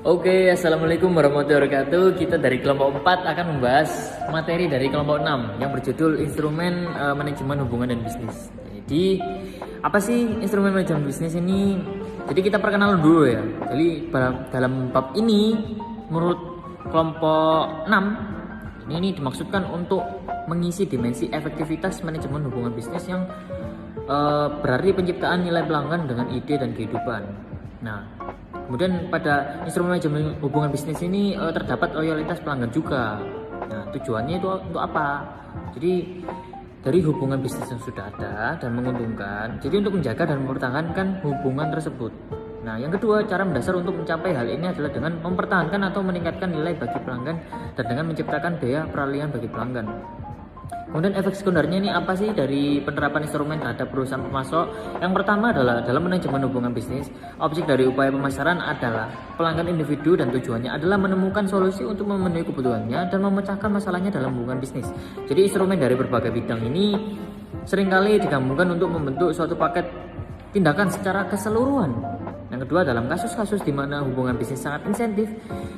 Oke, Assalamualaikum warahmatullahi wabarakatuh. Kita dari kelompok 4 akan membahas materi dari kelompok 6 yang berjudul Instrumen Manajemen Hubungan dan Bisnis. Jadi, apa sih instrumen manajemen bisnis ini? Jadi kita perkenalan dulu ya. Jadi dalam bab ini, menurut kelompok 6, ini dimaksudkan untuk mengisi dimensi efektivitas manajemen hubungan bisnis yang berarti penciptaan nilai pelanggan dengan ide dan kehidupan. Nah, kemudian pada instrumen manajemen hubungan bisnis ini terdapat loyalitas pelanggan juga. Nah, tujuannya itu untuk apa? Jadi dari hubungan bisnis yang sudah ada dan menguntungkan, jadi untuk menjaga dan mempertahankan hubungan tersebut. Nah, yang kedua, cara mendasar untuk mencapai hal ini adalah dengan mempertahankan atau meningkatkan nilai bagi pelanggan dan dengan menciptakan biaya peralihan bagi pelanggan. Kemudian efek sekundernya ini apa sih dari penerapan instrumen terhadap perusahaan pemasok? Yang pertama adalah dalam manajemen hubungan bisnis, objek dari upaya pemasaran adalah pelanggan individu dan tujuannya adalah menemukan solusi untuk memenuhi kebutuhannya dan memecahkan masalahnya dalam hubungan bisnis. Jadi instrumen dari berbagai bidang ini seringkali digabungkan untuk membentuk suatu paket tindakan secara keseluruhan. Yang kedua, dalam kasus-kasus di mana hubungan bisnis sangat insentif,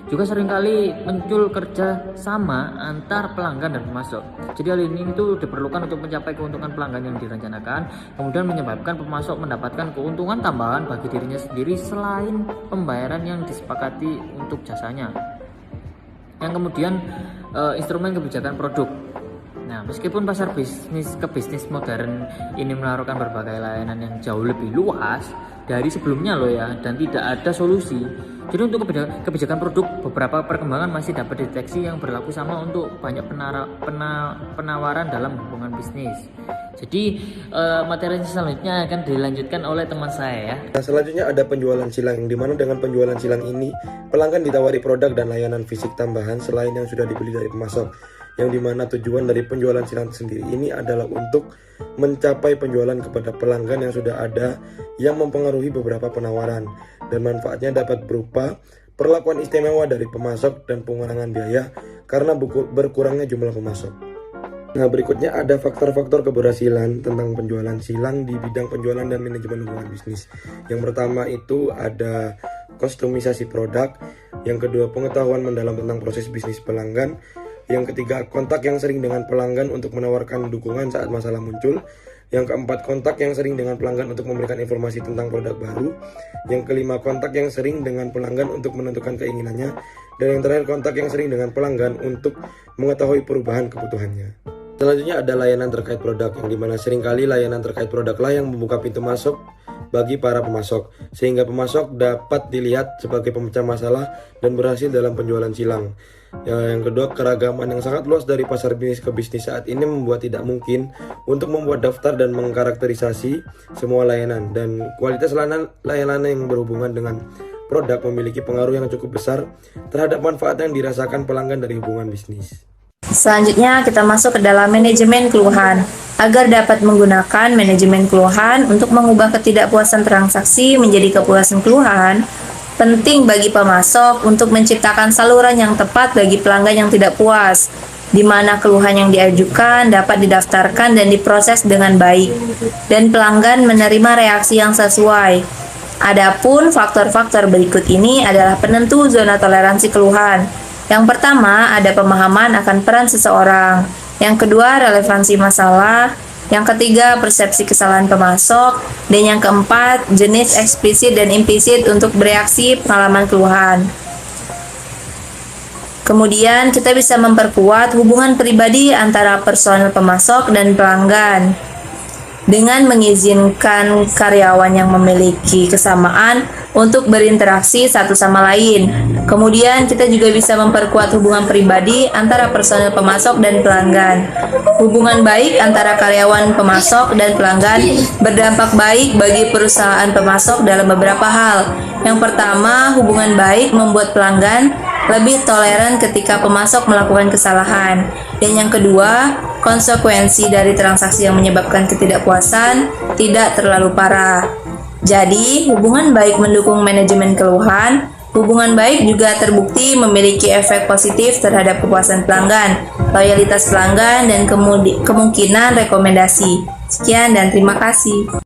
juga seringkali muncul kerja sama antar pelanggan dan pemasok. Jadi hal ini itu diperlukan untuk mencapai keuntungan pelanggan yang direncanakan, kemudian menyebabkan pemasok mendapatkan keuntungan tambahan bagi dirinya sendiri selain pembayaran yang disepakati untuk jasanya. Yang kemudian, instrumen kebijakan produk. Nah, meskipun pasar bisnis ke bisnis modern ini menawarkan berbagai layanan yang jauh lebih luas dari sebelumnya loh ya, dan tidak ada solusi. Jadi untuk kebijakan produk, beberapa perkembangan masih dapat deteksi yang berlaku sama untuk banyak penawaran dalam hubungan bisnis. Jadi materi selanjutnya akan dilanjutkan oleh teman saya ya. Nah, selanjutnya ada penjualan silang, yang dimana dengan penjualan silang ini pelanggan ditawari produk dan layanan fisik tambahan selain yang sudah dibeli dari pemasok, yang dimana tujuan dari penjualan silang sendiri ini adalah untuk mencapai penjualan kepada pelanggan yang sudah ada yang mempengaruhi beberapa penawaran, dan manfaatnya dapat berupa perlakuan istimewa dari pemasok dan pengurangan biaya karena berkurangnya jumlah pemasok. Nah, berikutnya ada faktor-faktor keberhasilan tentang penjualan silang di bidang penjualan dan manajemen hubungan bisnis. Yang pertama itu ada kostumisasi produk, yang kedua pengetahuan mendalam tentang proses bisnis pelanggan, yang ketiga kontak yang sering dengan pelanggan untuk menawarkan dukungan saat masalah muncul, yang keempat kontak yang sering dengan pelanggan untuk memberikan informasi tentang produk baru, yang kelima kontak yang sering dengan pelanggan untuk menentukan keinginannya, dan yang terakhir kontak yang sering dengan pelanggan untuk mengetahui perubahan kebutuhannya. Selanjutnya ada layanan terkait produk, yang dimana seringkali layanan terkait produklah yang membuka pintu masuk bagi para pemasok, sehingga pemasok dapat dilihat sebagai pemecah masalah dan berhasil dalam penjualan silang. Yang kedua, keragaman yang sangat luas dari pasar bisnis ke bisnis saat ini membuat tidak mungkin untuk membuat daftar dan mengkarakterisasi semua layanan, dan kualitas layanan yang berhubungan dengan produk memiliki pengaruh yang cukup besar terhadap manfaat yang dirasakan pelanggan dari hubungan bisnis. Selanjutnya kita masuk ke dalam manajemen keluhan. Agar dapat menggunakan manajemen keluhan untuk mengubah ketidakpuasan transaksi menjadi kepuasan keluhan, penting bagi pemasok untuk menciptakan saluran yang tepat bagi pelanggan yang tidak puas, di mana keluhan yang diajukan dapat didaftarkan dan diproses dengan baik, dan pelanggan menerima reaksi yang sesuai. Adapun faktor-faktor berikut ini adalah penentu zona toleransi keluhan. Yang pertama, ada pemahaman akan peran seseorang. Yang kedua, relevansi masalah. Yang ketiga, persepsi kesalahan pemasok. Dan yang keempat, jenis eksplisit dan implisit untuk bereaksi pengalaman keluhan. Kemudian, kita bisa memperkuat hubungan pribadi antara personel pemasok dan pelanggan dengan mengizinkan karyawan yang memiliki kesamaan untuk berinteraksi satu sama lain. Kemudian kita juga bisa memperkuat hubungan pribadi antara personel pemasok dan pelanggan. Hubungan baik antara karyawan pemasok dan pelanggan berdampak baik bagi perusahaan pemasok dalam beberapa hal. Yang pertama, hubungan baik membuat pelanggan lebih toleran ketika pemasok melakukan kesalahan. Dan yang kedua, konsekuensi dari transaksi yang menyebabkan ketidakpuasan tidak terlalu parah. Jadi, hubungan baik mendukung manajemen keluhan. Hubungan baik juga terbukti memiliki efek positif terhadap kepuasan pelanggan, loyalitas pelanggan, dan kemungkinan rekomendasi. Sekian dan terima kasih.